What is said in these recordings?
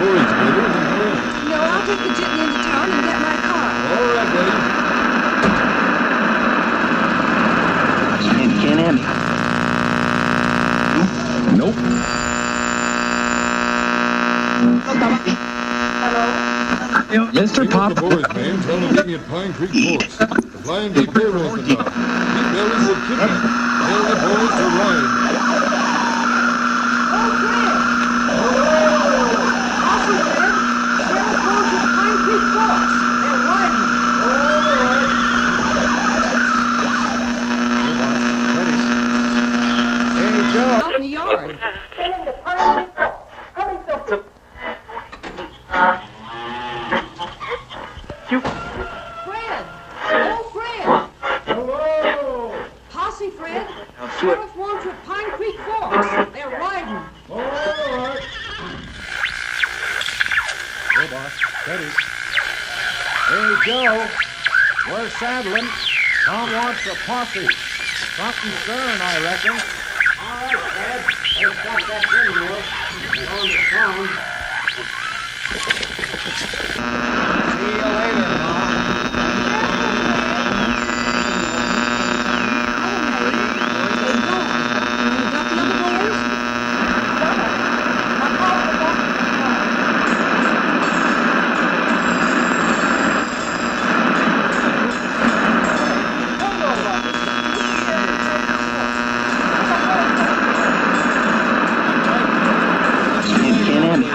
boys together and go in. No, I'll take the jitney into town and get my car. All right, Betty. Can't hear me. Nope. Mr. Pick up Pop. the boys, man. Tell them to meet me at Pine Creek Forks. The Flying V payroll's been done. Pete Belly's will kidnap. Tell the boys to ride. Oh, Fred! Awesome, Fred. Sheriff goes to Pine Creek Forks. They're riding. Hey, Joe. Out in the yard. Fred! Oh, Fred! Hello! Posse, Fred. Sheriff wants you at Pine Creek Forks. They're riding. All right. Hey, boss. Steady. Hey, Joe. We're saddling. Tom wants a posse. Something stern, I reckon. All right, Fred. Let's stop that windmill. On the phone. See you later, Mom. Can't hear me.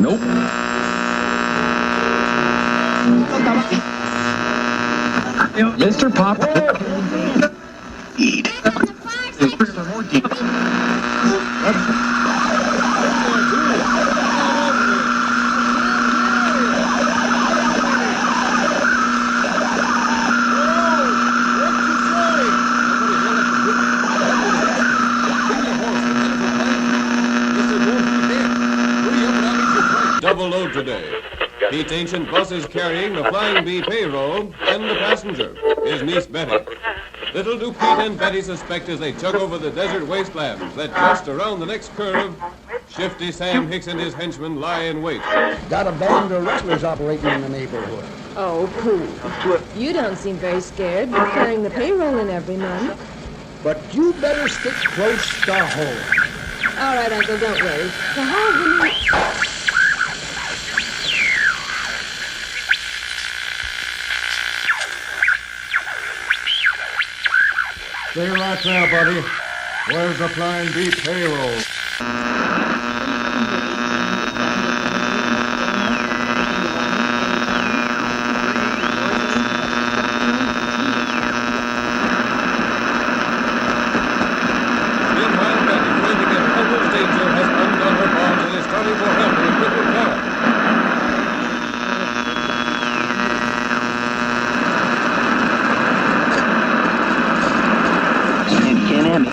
Nope. Mr. Pop. Eat. Double load today. Pete's ancient bus is carrying the Flying V payroll and the passenger, his niece Betty. Little do Pete and Betty suspect as they chug over the desert wastelands that just around the next curve, Shifty Sam Hicks and his henchmen lie in wait. Got a band of rustlers operating in the neighborhood. Oh, pooh. You don't seem very scared. You're carrying the payroll in every month. But you better stick close to home. All right, Uncle, don't worry. The whole Stay right there, buddy. Where's the Flying V payroll? Meanwhile, Betty, trying to get Uncle's danger, has undone her bonds and is starting for help in a crippled car. Can't hear me.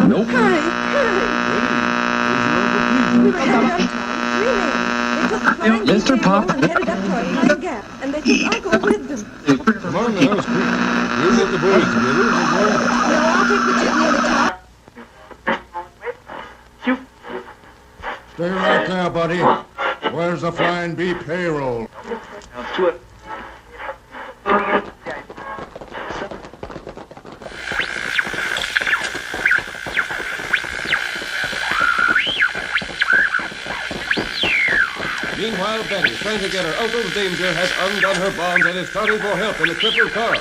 Nope. Hurry, hurry. We were headed up town. 3 men. They took the Flying V Mr. Pop. payroll and headed up toward Pine Gap, and they took Uncle with them. Come on now, Squeak. We'll get the boys together and go. No, I'll take the jitney into town. Stay right there, buddy. Where's the Flying V payroll? Meanwhile, Betty, trying to get her uncle's danger, has undone her bonds and is starting for help in a crippled car.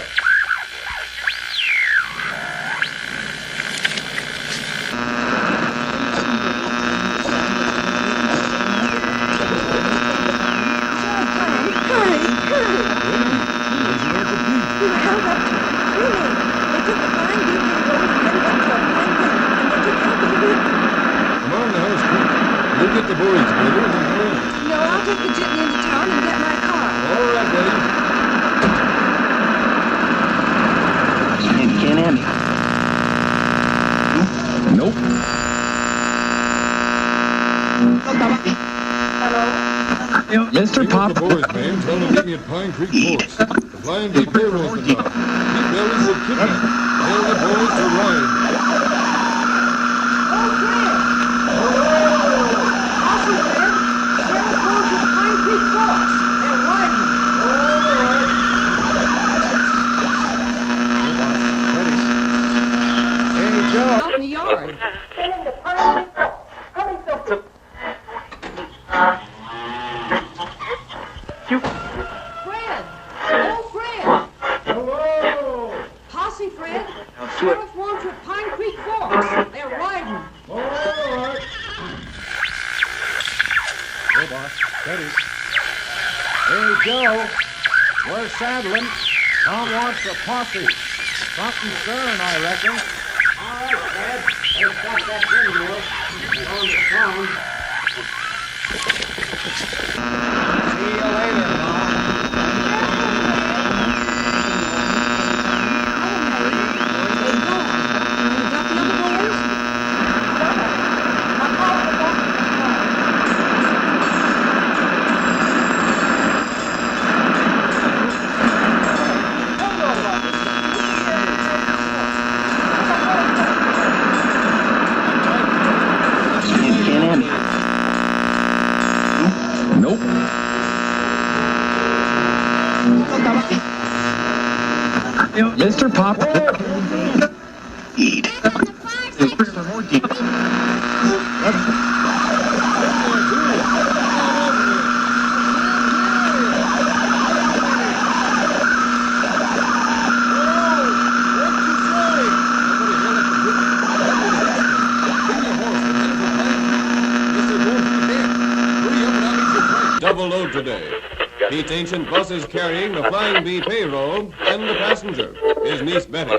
Hurry, hurry. We were held up to 3 men. They took the Flying V payroll and headed up toward Pine Gap, and they took Uncle with them. Come on now, Squeak. We'll get the boys together and go. No, I'll take the jitney into town and get my car. All right, Betty. Can't hear me. Nope. Mr. Pop. The boys, man. Tell them to meet me at Pine Creek Forks. The Flying V payroll's been done. Pete Belly's will kidnap. Tell the boys to ride. Oh, Fred! Posse, Fred. Sheriff wants at Pine Creek Forks. They're riding. Hey, Joe. Out in the yard. Fred! Oh, Fred! Hello. Posse, Fred. Sheriff wants at Pine Creek Forks. They're riding. All right. Go, boss. Steady. Hey, Joe. We're saddling. Tom wants a posse. Something stern, I reckon. All right, Dad. Let's stop that windmill. It's on the phone. See you later, Mom. Can't have me. Nope. Mr. Pop. Eat. Double load today. Pete's ancient bus is carrying the Flying Bee payroll and the passenger, his niece Betty.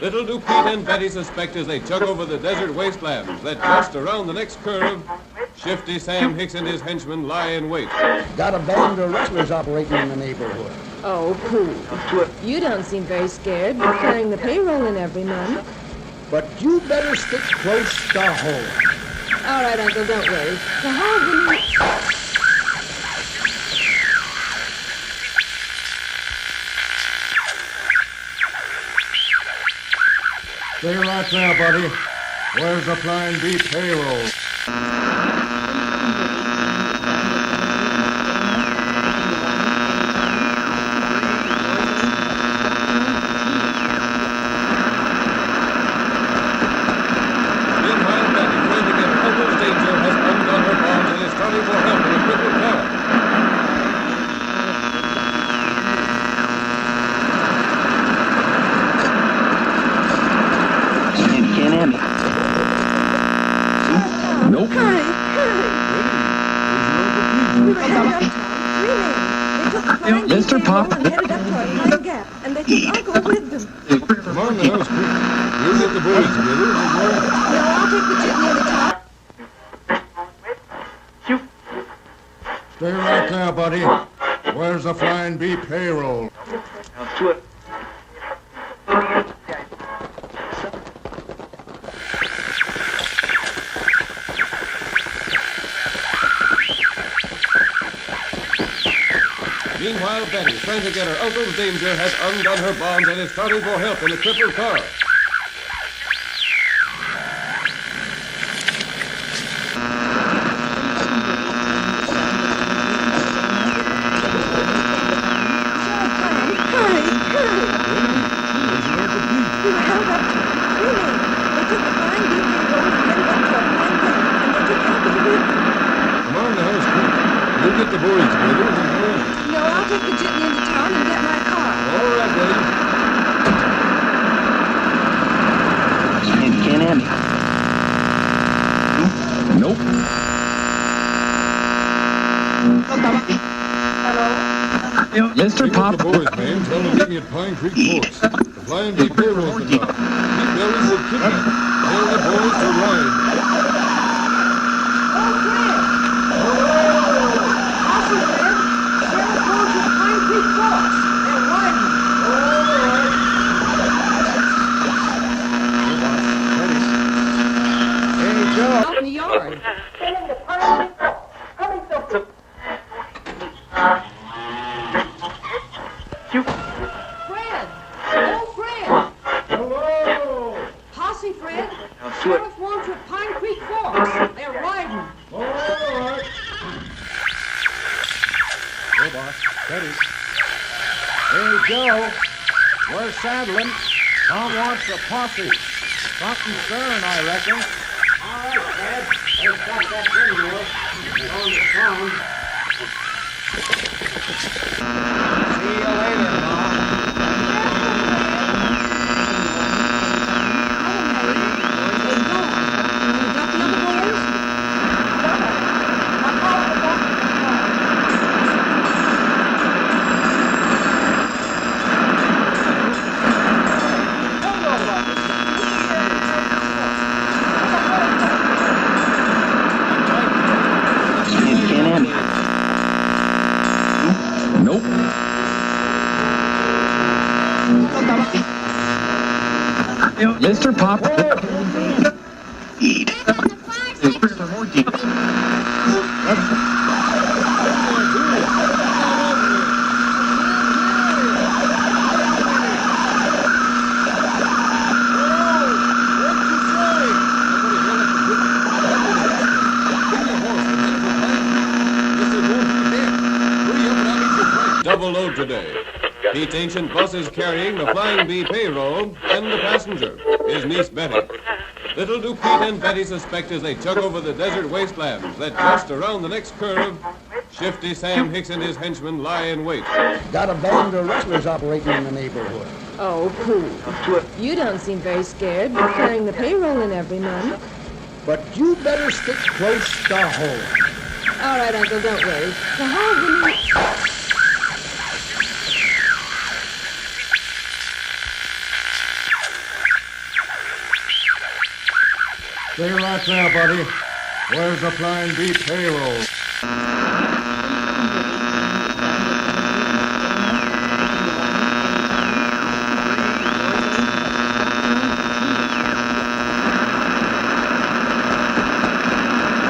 Little do Pete and Betty suspect as they chug over the desert wastelands that just around the next curve, Shifty Sam Hicks and his henchmen lie in wait. Got a band of rustlers operating in the neighborhood. Oh, pooh. You don't seem very scared. You're carrying the payroll in every month. But you better stick close to home. All right, Uncle, don't worry. The whole village... Stay right there, buddy. Where's the Flying Bee payroll? Meanwhile, Betty, trying to get Uncle's danger, has undone her bonds and is starting for help in a crippled car. Can't have me. Nope. Hurry, hurry! We were headed uptown, screaming. They took the Flying Bee Mr. payroll Pop. and headed up to our Pine Gap, and they took Uncle with them. Come on now, Squeak. You get the boys together and go. No, I'll take the jitney and the top. Stay right there, buddy. Where's the Flying Bee payroll? Meanwhile, Betty, trying to get her uncle's danger, has undone her bonds and is starting for help in a crippled car. Hurry, hurry! We were held up to screaming. They took the Flying Bee payroll and headed up to our Pine Gap, and they took Uncle with them. Come on now, Squeak. You get the boys together and go. No, I'll take the jitney into town and get my car. All right, buddy. Can't have me. Nope. Mr. Pick up Pop. the boys, man. Tell them to meet me at Pine Creek Forks. The Flying Bee payroll's been done. Pete Belly's been kidnapped. Tell the boys to ride. Oh, Fred! Posse, Fred. Sheriff wants at Pine Creek Forks. They're riding. Hey, Joe. Out in the yard. Fred! Oh, Fred! Hello. Posse, Fred. Sheriff wants at Pine Creek Forks. Joe, we're saddling. Tom wants a posse. Something stern, I reckon. All right, Ed. Let's got that windmill. On the phone. See you later, Mom. In Can-Am. Nope. Mr. Pop. Eat. Double load today. Pete's ancient bus is carrying the Flying Bee payroll and the passenger, his niece Betty. Little do Pete and Betty suspect as they chug over the desert wastelands that just around the next curve, Shifty Sam Hicks and his henchmen lie in wait. Got a band of rustlers operating in the neighborhood. Oh, pooh. You don't seem very scared with carrying the payroll in every month. But you better stick close to home. All right, Uncle, don't worry. The whole woman... Stay right there, buddy. Where's the Flying Bee payroll?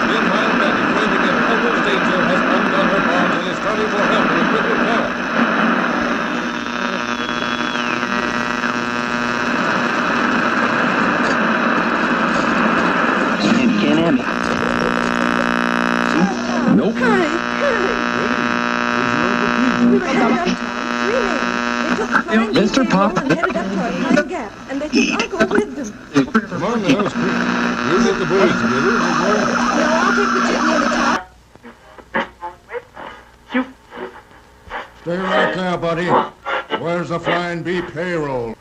Meanwhile, Betty, trying to get Uncle's danger, has undone her bonds and is starting for help in a quicker car. In Can-Am. Nope. Hurry, hurry. We were headed up to They took the Flying Bee Mr. Pop. payroll and headed up toward Pine Gap, and they took Uncle with them. Come on now, Squeak. You get the boys together and we'll go. No, I'll take the jitney and the top. Stay right there, buddy. Where's the Flying Bee payroll?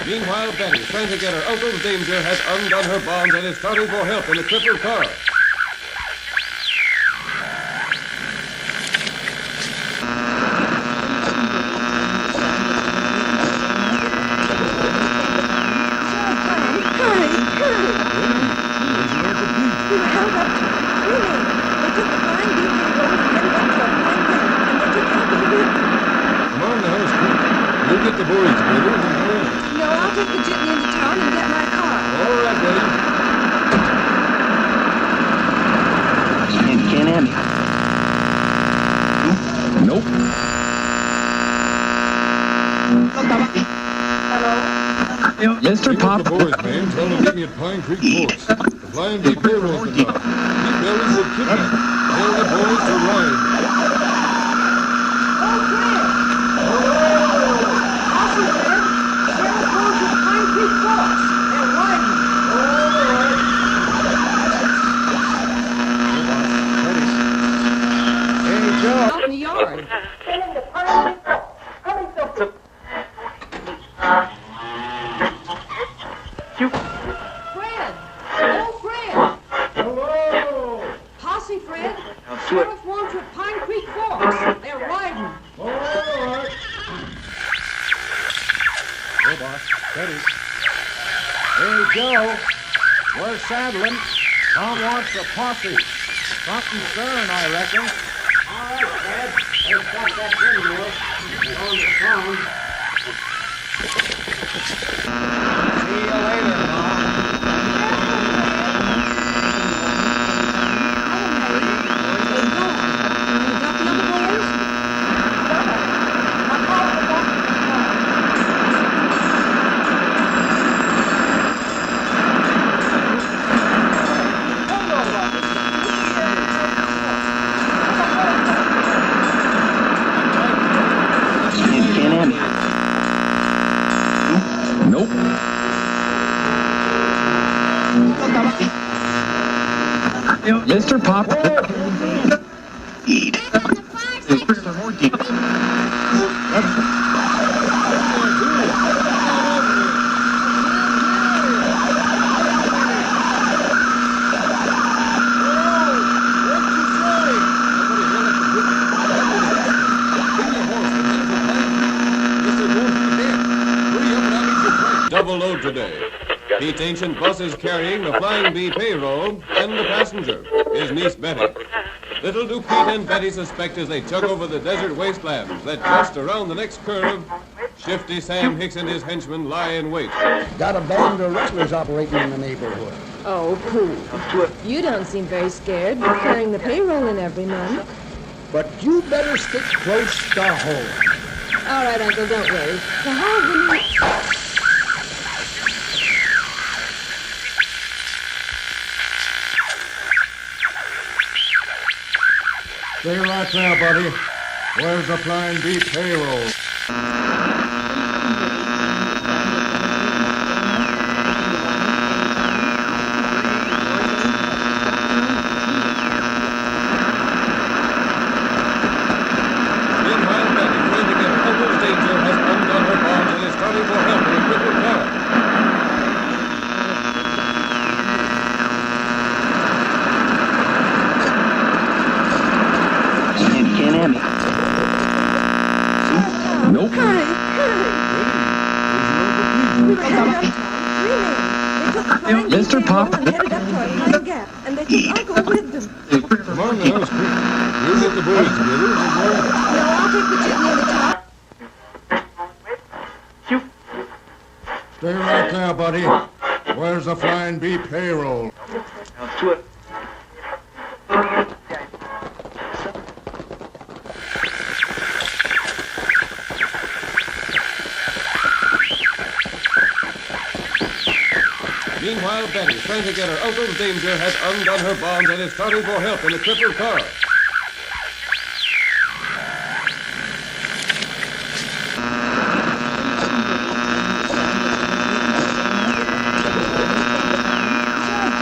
Meanwhile, Betty, trying to get her uncle's danger, has undone her bonds and is starting for help in a crippled car. Hurry, hurry. We were held up to They took the Flying Bee payroll and headed up toward Pine Gap, and they took Uncle with them. Come on now, Squeak. You get the boys together and we'll go. No, I'll take the jitney into town and get my car. All right, Betty. In Can-Am. Nope. Mr. Pop. The boys, man. Tell them to meet me at Pine Creek Forks. The Flying Bee payroll's been robbed. Pete Belly's will kidnap. Tell the boys to ride. Hey, Joe. Out in the yard. Fred! Oh, Fred! Hello. Posse, Fred! Sheriff wants you at Pine Creek Forks. They're riding. All right. Go, boss. Steady. Hey, Joe. We're saddling. Tom wants a posse. Something stern, I reckon. All right, Fred. Let's got that windmill. On the phone. See you later, Mom. Mr. Pop. Eat. Double load today. Pete's ancient bus is carrying the Flying Bee payroll and the passenger, his niece Betty. Little do Pete and Betty suspect as they chug over the desert wastelands that just around the next curve, Shifty Sam Hicks and his henchmen lie in wait. Got a band of rustlers operating in the neighborhood. Oh, pooh. You don't seem very scared. You're carrying the payroll in every month. But you better stick close to home. All right, Uncle, don't worry. The whole the Stay right there, buddy. Where's the Flying Bee payroll? Meanwhile, Betty, trying to get her uncle's danger, has undone her bonds and is starting for help in a crippled car. Can't have me. Nope. Hurry, hurry. We were held up screaming. They took the Flying Bee Mr. Pop. payroll and headed up to our Pine Gap, and they took Uncle with them. Come on now, Pete. You get the boys together and go. No, I'll take the jitney and the top. Stay right there, buddy. Where's the Flying Bee payroll? Meanwhile, Betty, trying to get her uncle's danger, has undone her bonds and is starting for help in a crippled car.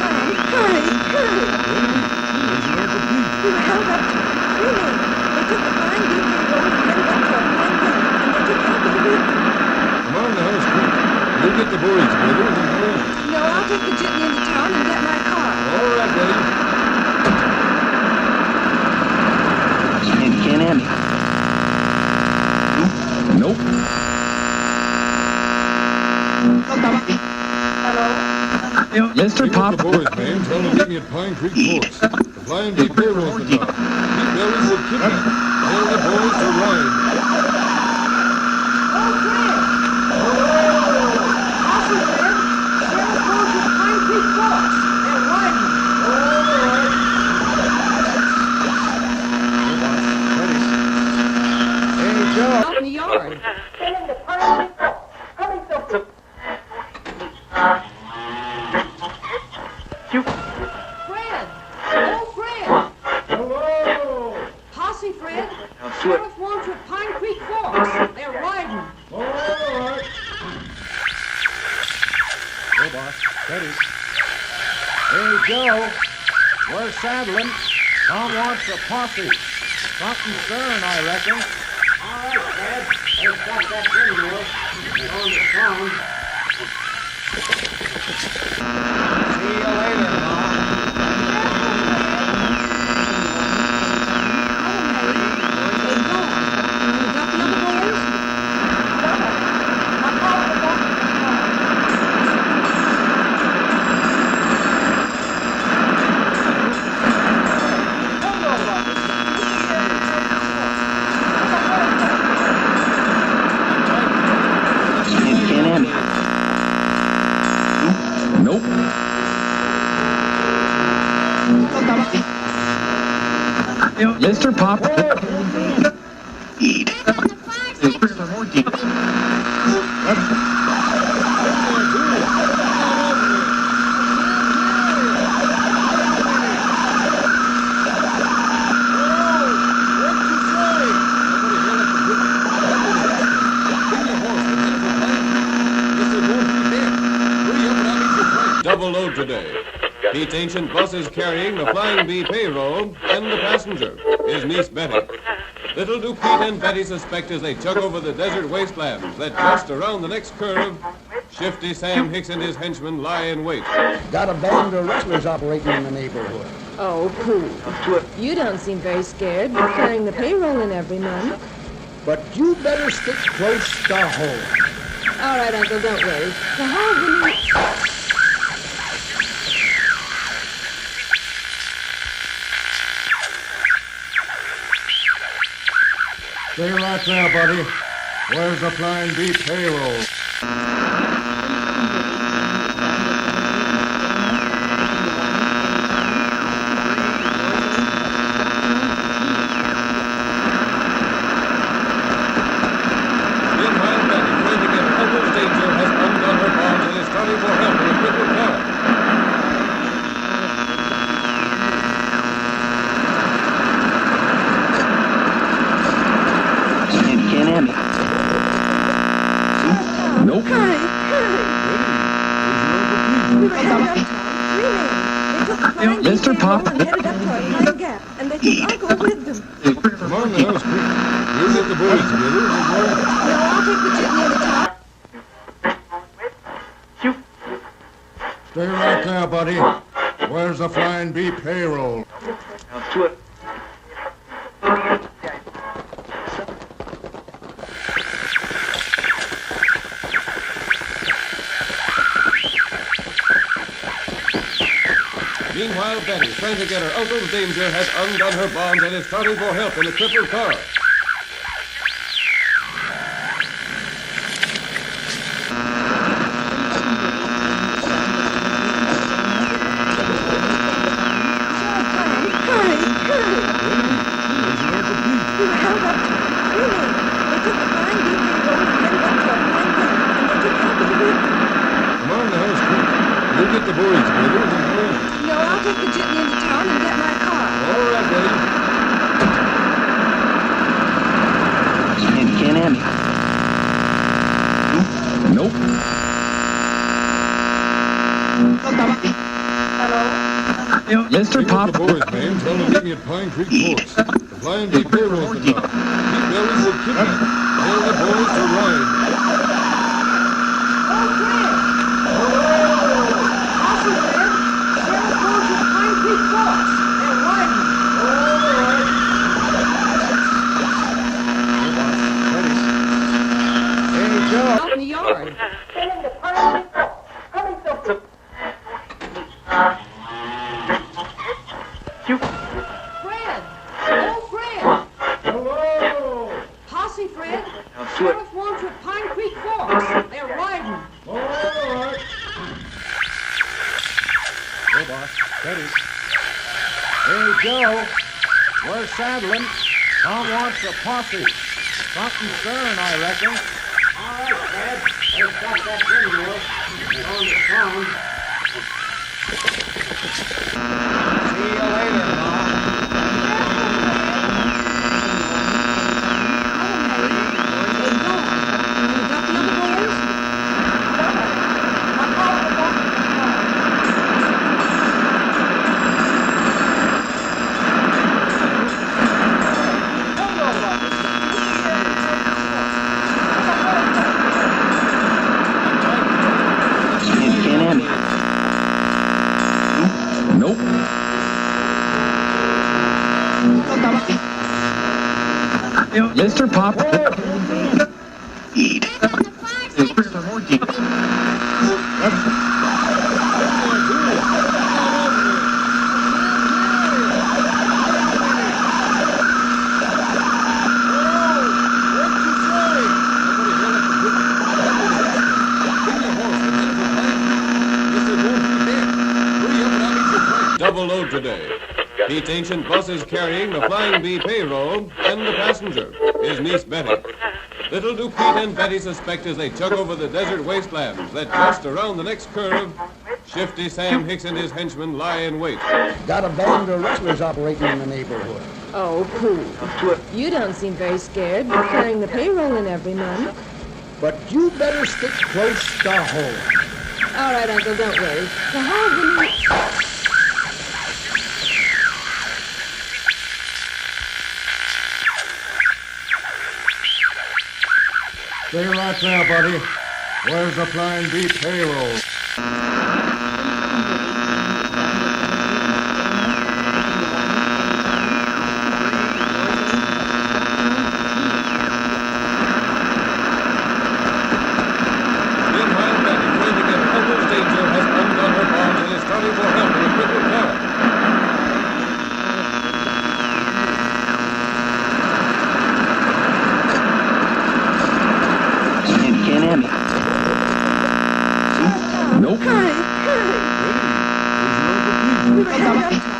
Hurry, hurry. We were held up screaming. They took the Flying Bee payroll and headed up to our Pine Gap, and they took Uncle with them. Come on now, Pete. You get the boys together and go. No, I'll take the jitney into town and get my car. All right, buddy. Can't have me. Nope. Mr. You Pop. get the boys, man. Tell them to meet me at Pine Creek Forks. The Flying Bee payroll's been done. Pete Belly's been kidnapped. Tell the boys to ride. Hey, Joe. Out in the yard. Fred! Oh, Fred! Hello. Posse, Fred. Sheriff wants you at Pine Creek Forks. They're riding. All right. Hey, boss. Steady. Hey, Joe. We're saddling. Tom wants a posse. Something stern, I reckon. All right, Dad. I've got that windmill on the phone. See you later, Mom. They gone. You got the other boys? Can't have me. Nope. Mr. Pop. Eat. Mr. Double load today. Pete's ancient bus is carrying the Flying Bee payroll and the passenger, his niece Betty. Little do Pete and Betty suspect as they chug over the desert wastelands that just around the next curve, Shifty Sam Hicks and his henchmen lie in wait. Got a band of rustlers operating in the neighborhood. Oh, Pooh. You don't seem very scared. You're carrying the payroll in every month. But you better stick close to home. All right, Uncle, don't worry. So how have you... Stay right there, buddy. Where's the Flying Bee payroll? Meanwhile, Betty, trying to get Uncle's danger, has undone her bonds and is starting for help in a crippled car. Can't have me. Nope. Hurry, hurry. We were headed up really. They took the Flying Bee Mr. Pop. payroll and headed up toward Pine Gap, and they took Uncle with them. Come on now, Squeak. You get the boys together and we'll go. No, I'll take the jitney and the top. Stay right there, buddy. Where's the Flying Bee payroll? Meanwhile, Betty, trying to get her uncle's danger, has undone her bonds and is starting for help in a crippled car. Hurry, hurry. We were held up really. They took the Flying Bee payroll and headed up toward Pine Gap, and they took Uncle with them. Come on now, Squeak. You get the boys together and we'll go. No, I'll take the jitney into town and get my car. All right, buddy. Can't have me. Nope. Mr. Pop. The boys, man. Tell them to meet me at Pine Creek Forks. The Flying Bee payroll's been robbed. Pete Bellies will kidnap. Tell the boys to ride. Out in the yard. Fred! Oh, Fred! Hello! Posse, Fred. Sheriff wants you at Pine Creek Forks. They're riding. All right. Go, boss. Steady. Hey, Joe. We're saddling. Tom wants a posse. Something stern, I reckon. All right, Fred. Let's stop that windmill. We're on the phone. See you later, Tom. Can't have me. Nope. Mr. Pop. Eat. Double load today. Pete's ancient bus is carrying the Flying Bee payroll and the passenger, his niece Betty. Little do Pete and Betty suspect as they chug over the desert wastelands that just around the next curve, Shifty Sam Hicks and his henchmen lie in wait. Got a band of rustlers operating in the neighborhood. Oh, Pooh. You don't seem very scared. You're carrying the payroll in every month. But you better stick close to home. All right, Uncle, don't worry. The whole woman... Stay right there, buddy. Where's the Flying B payroll? Meanwhile, Betty, waving at Uncle's danger, has undone her bonds and is starting for help in a crippled car. You can't have me. Nope. Hurry, hurry. We ran up to